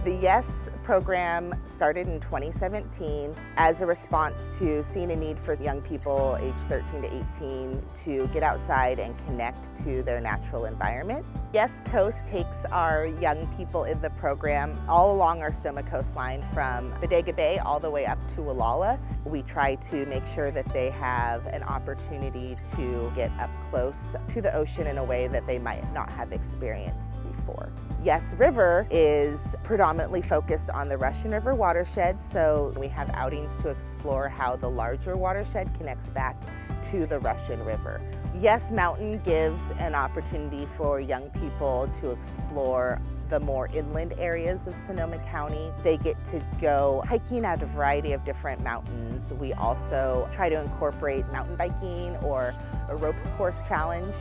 The YES program started in 2017 as a response to seeing a need for young people aged 13 to 18 to get outside and connect to their natural environment. YES Coast takes our young people in the program all along our Sonoma coastline from Bodega Bay all the way up to Wallala. We try to make sure that they have an opportunity to get up close to the ocean in a way that they might not have experienced before. YES River is predominantly focused on the Russian River watershed, so we have outings to explore how the larger watershed connects back to the Russian River. YES Mountain gives an opportunity for young people to explore the more inland areas of Sonoma County. They get to go hiking at a variety of different mountains. We also try to incorporate mountain biking or a ropes course challenge.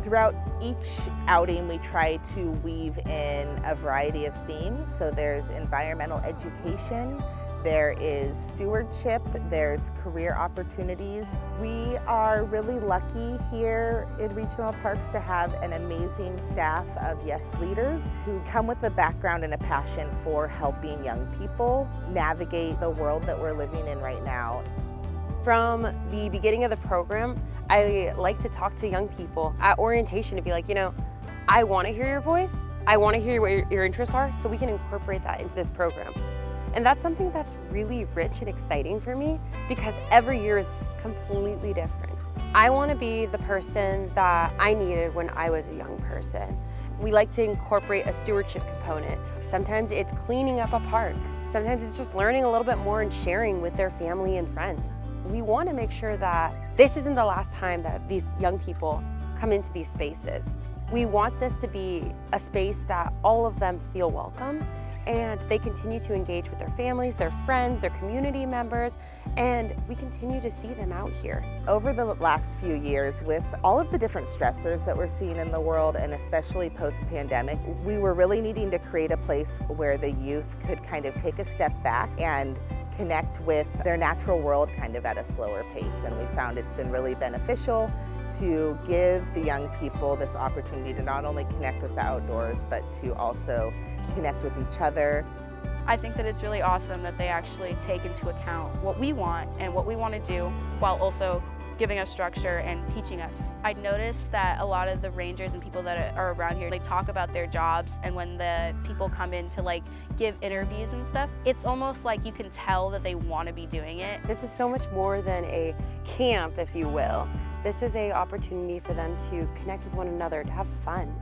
Throughout each outing, we try to weave in a variety of themes. So there's environmental education, there is stewardship, there's career opportunities. We are really lucky here in Regional Parks to have an amazing staff of YES leaders who come with a background and a passion for helping young people navigate the world that we're living in right now. From the beginning of the program, I like to talk to young people at orientation to be like, I want to hear your voice. I want to hear what your interests are, so we can incorporate that into this program. And that's something that's really rich and exciting for me because every year is completely different. I want to be the person that I needed when I was a young person. We like to incorporate a stewardship component. Sometimes it's cleaning up a park. Sometimes it's just learning a little bit more and sharing with their family and friends. We want to make sure that this isn't the last time that these young people come into these spaces. We want this to be a space that all of them feel welcome and they continue to engage with their families, their friends, their community members, and we continue to see them out here. Over the last few years, with all of the different stressors that we're seeing in the world, and especially post-pandemic, we were really needing to create a place where the youth could kind of take a step back and connect with their natural world kind of at a slower pace. And we found it's been really beneficial to give the young people this opportunity to not only connect with the outdoors, but to also connect with each other. I think that it's really awesome that they actually take into account what we want and what we want to do while also giving us structure and teaching us. I noticed that a lot of the rangers and people that are around here, they talk about their jobs, and when the people come in to give interviews and stuff, it's almost like you can tell that they want to be doing it. This is so much more than a camp, if you will. This is an opportunity for them to connect with one another, to have fun,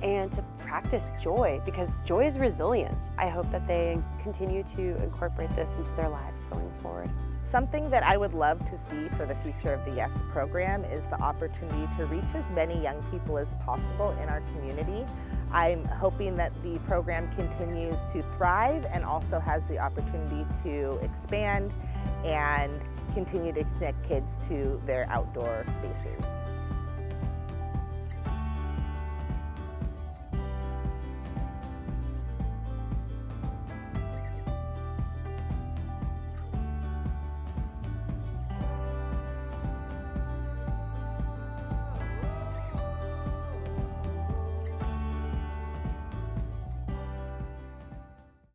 and to practice joy, because joy is resilience. I hope that they continue to incorporate this into their lives going forward. Something that I would love to see for the future of the YES program is the opportunity to reach as many young people as possible in our community. I'm hoping that the program continues to thrive and also has the opportunity to expand and continue to connect kids to their outdoor spaces.